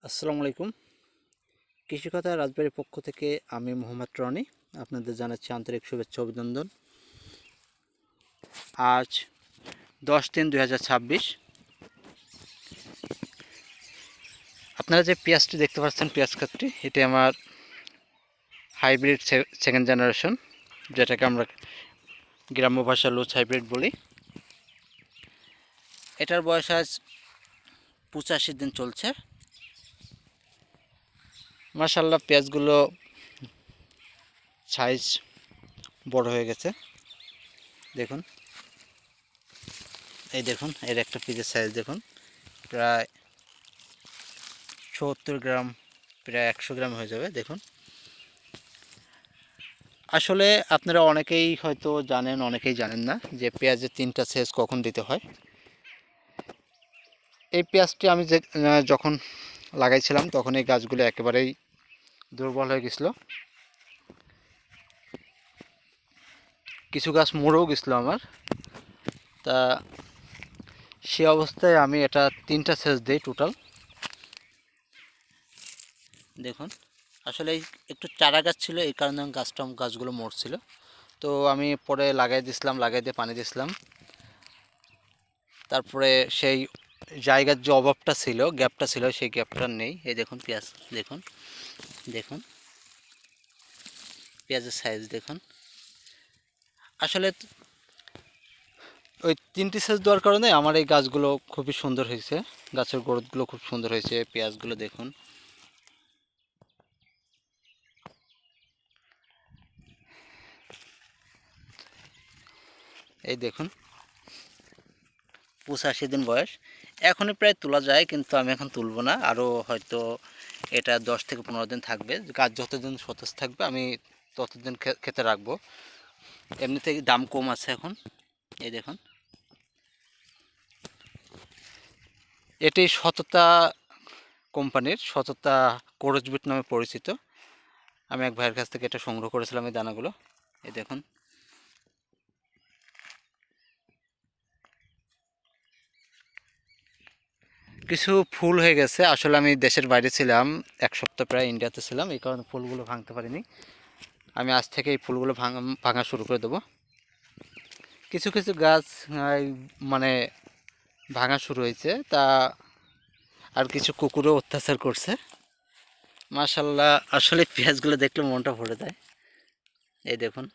আসসালামু আলাইকুম। কৃষিকথা রাজবাড়ির পক্ষ থেকে আমি মোহাম্মদ রনি আপনাদের জানাচ্ছি আন্তরিক শুভেচ্ছা অভিনন্দন। আজ 10-3-2026। আপনারা যে পেঁয়াজটি দেখতে পাচ্ছেন, পেঁয়াজ ক্ষেতটি, এটি আমার হাইব্রিড সেকেন্ড জেনারেশন, যেটাকে আমরা গ্রাম্য ভাষা লুজ হাইব্রিড বলি। এটার বয়স আজ 85 দিন চলছে। মাশাআল্লাহ, পেঁয়াজগুলো সাইজ বড় হয়ে গেছে। দেখুন, এই দেখুন, এর একটা পিসের সাইজ দেখুন, প্রায় 70 গ্রাম, প্রায় 100 গ্রাম হয়ে যাবে। দেখুন, আসলে আপনারা অনেকেই হয়তো জানেন, অনেকেই জানেন না যে পেঁয়াজের 3টা সেচ কখন দিতে হয়। এই পেঁয়াজটি আমি যখন লাগাইছিলাম তখন এই গাছগুলো একেবারেই দুর্বল হয়ে গেছিলো, কিছু গাছ মরেও গেছিলো আমার। তা সে অবস্থায় আমি এটা 3টা সেচ দিই টোটাল। দেখুন, আসলে একটু চারা গাছ ছিল, এই কারণে গাছগুলো মরছিল। তো আমি পরে লাগাই দিয়ে পানি দিয়েছিলাম। তারপরে সেই জায়গার যে অভাবটা ছিল, গ্যাপটা ছিল, সেই গ্যাপটা নেই। এই দেখুন পেঁয়াজ, দেখুন দেখুন পেঁয়াজের সাইজ দেখুন। আসলে ওই 3টি সেচ দেওয়ার কারণে আমার এই গাছগুলো খুবই সুন্দর হয়েছে, গাছের গ্রোথগুলো খুব সুন্দর হয়েছে। পেঁয়াজগুলো দেখুন, এই দেখুন, 85 দিন বয়স। এখনই প্রায় তোলা যায়, কিন্তু আমি এখন তুলব না, আরও হয়তো এটা 10 থেকে 15 দিন থাকবে। গাছ যতদিন সতেজ থাকবে আমি ততদিন খেতে রাখবো। এমনিতেই দাম কম আছে এখন। এই দেখুন, এটি সততা কোম্পানির, সততা কোরজবিট নামে পরিচিত। আমি এক ভাইয়ের কাছ থেকে এটা সংগ্রহ করেছিলাম, এই দানাগুলো। এই দেখুন, কিছু ফুল হয়ে গেছে। আসলে আমি দেশের বাইরে ছিলাম, 1 সপ্তাহ প্রায় ইন্ডিয়াতে ছিলাম, এই কারণে ফুলগুলো ভাঙতে পারিনি। আমি আজ থেকে এই ফুলগুলো ভাঙা শুরু করে দেবো। কিছু কিছু গাছ মানে ভাঙা শুরু হয়েছে, তা আর কিছু কুকুরও অত্যাচার করছে। মাশাল্লাহ, আসলে পেঁয়াজগুলো দেখলে মনটা ভরে যায়। এই দেখুন,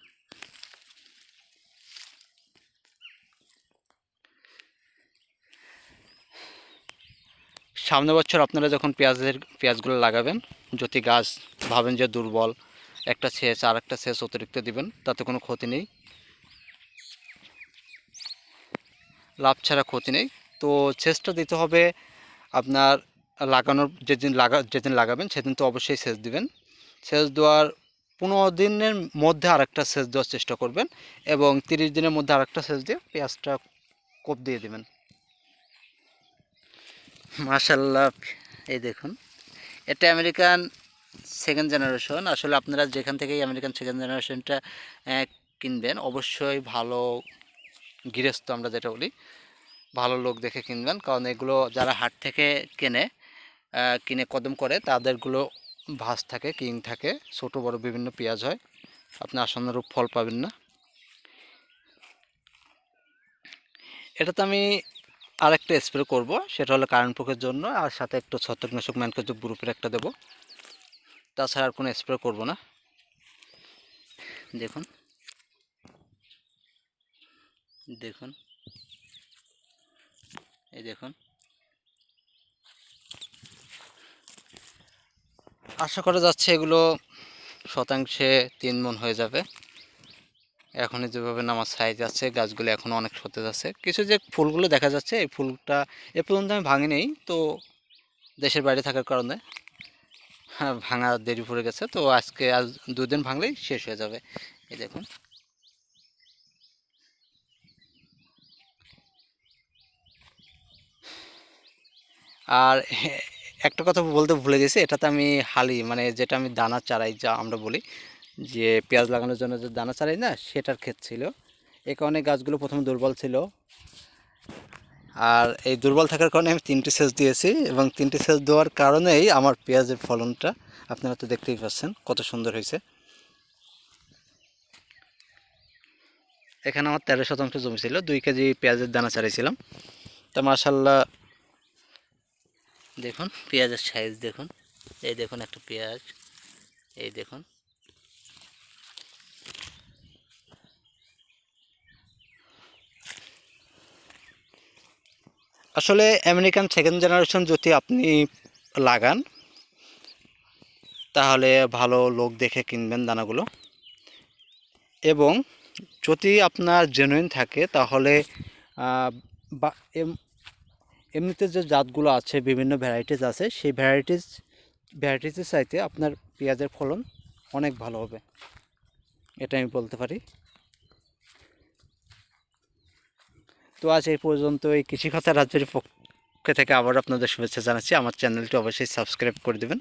সামনের বছর আপনারা যখন পেঁয়াজগুলো লাগাবেন, যদি গাছ ভাবেন যে দুর্বল, একটা সেচ আর একটা সেচ অতিরিক্ত দিবেন, তাতে কোনো ক্ষতি নেই, লাভ ছাড়া ক্ষতি নেই। তো সেচটা দিতে হবে আপনার লাগানোর যেদিন লাগাবেন সেদিন তো অবশ্যই সেচ দিবেন। সেচ দেওয়ার 15 দিনের মধ্যে আরেকটা সেচ দেওয়ার চেষ্টা করবেন, এবং 30 দিনের মধ্যে আরেকটা সেচ দিয়ে পেঁয়াজটা কোপ দিয়ে দেবেন। মাশাল্লাহ, এই দেখুন, এটা আমেরিকান সেকেন্ড জেনারেশন। আসলে আপনারা যেখান থেকেই আমেরিকান সেকেন্ড জেনারেশনটা কিনবেন, অবশ্যই ভালো গৃহস্থ, আমরা যেটা বলি, ভালো লোক দেখে কিনবেন। কারণ এগুলো যারা হাট থেকে কিনে কদম করে, তাদেরগুলো ভাঁজ থাকে, কিং থাকে, ছোট বড় বিভিন্ন পেঁয়াজ হয়, আপনি আশানুরূপ ফল পাবেন না। এটাতে আমি আরেকটা স্প্রে করব, সেটা হলো কারেন্ট পোকের জন্য, আর সাথে একটু ছত্রাকনাশক ম্যানকোজেব গ্রুপের একটা দেবো। তাছাড়া আর কোনো স্প্রে করব না। দেখুন দেখুন, এই দেখুন, আশা করা যাচ্ছে এগুলো শতাংশে 3 মণ হয়ে যাবে। এখনই যেভাবে নামার সাইজ আছে, গাছগুলো এখনও অনেক সতেজ আছে। কিছু যে ফুলগুলো দেখা যাচ্ছে, এই ফুলটা এ পর্যন্ত আমি ভাঙিনি, তো দেশের বাইরে থাকার কারণে ভাঙা দেরি পড়ে গেছে। তো আজকে আজ 2 দিন ভাঙলেই শেষ হয়ে যাবে। এই দেখুন, আর একটা কথা বলতে ভুলে গেছি, এটাতে আমি হালি, মানে যেটা আমি দানা চারাই, যা আমরা বলি যে পেঁয়াজ লাগানোর জন্য যে দানা চারাই না, সেটার ক্ষেত ছিল। এ কারণে গাছগুলো প্রথমে দুর্বল ছিল। আর এই দুর্বল থাকার কারণে আমি 3টি সেচ দিয়েছি, এবং 3টি সেচ দেওয়ার কারণেই আমার পেঁয়াজের ফলনটা আপনারা তো দেখতেই পাচ্ছেন কত সুন্দর হয়েছে। এখানে আমার 13 শতাংশ জমি ছিল, 2 কেজি পেঁয়াজের দানা চারিয়েছিলাম। তা মাশাল্লাহ দেখুন পেঁয়াজের সাইজ দেখুন, এই দেখুন একটা পেঁয়াজ, এই দেখুন। আসলে আমেরিকান সেকেন্ড জেনারেশন যদি আপনি লাগান তাহলে ভালো লোক দেখে কিনবেন দানাগুলো, এবং যদি আপনার জেনুইন থাকে তাহলে বা এমনিতে যে জাতগুলো আছে বিভিন্ন ভ্যারাইটিস আছে, সেই ভ্যারাইটিসের চাইতে আপনার পেঁয়াজের ফলন অনেক ভালো হবে, এটা আমি বলতে পারি। তো আজ এই পর্যন্ত এই কৃষি কথা রাজ্যের পক্ষ থেকে আবার আপনাদের শুভেচ্ছা জানাচ্ছি। আমার চ্যানেলটি অবশ্যই সাবস্ক্রাইব করে দেবেন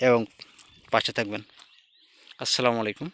এবং পাশে থাকবেন। আসসালামু আলাইকুম।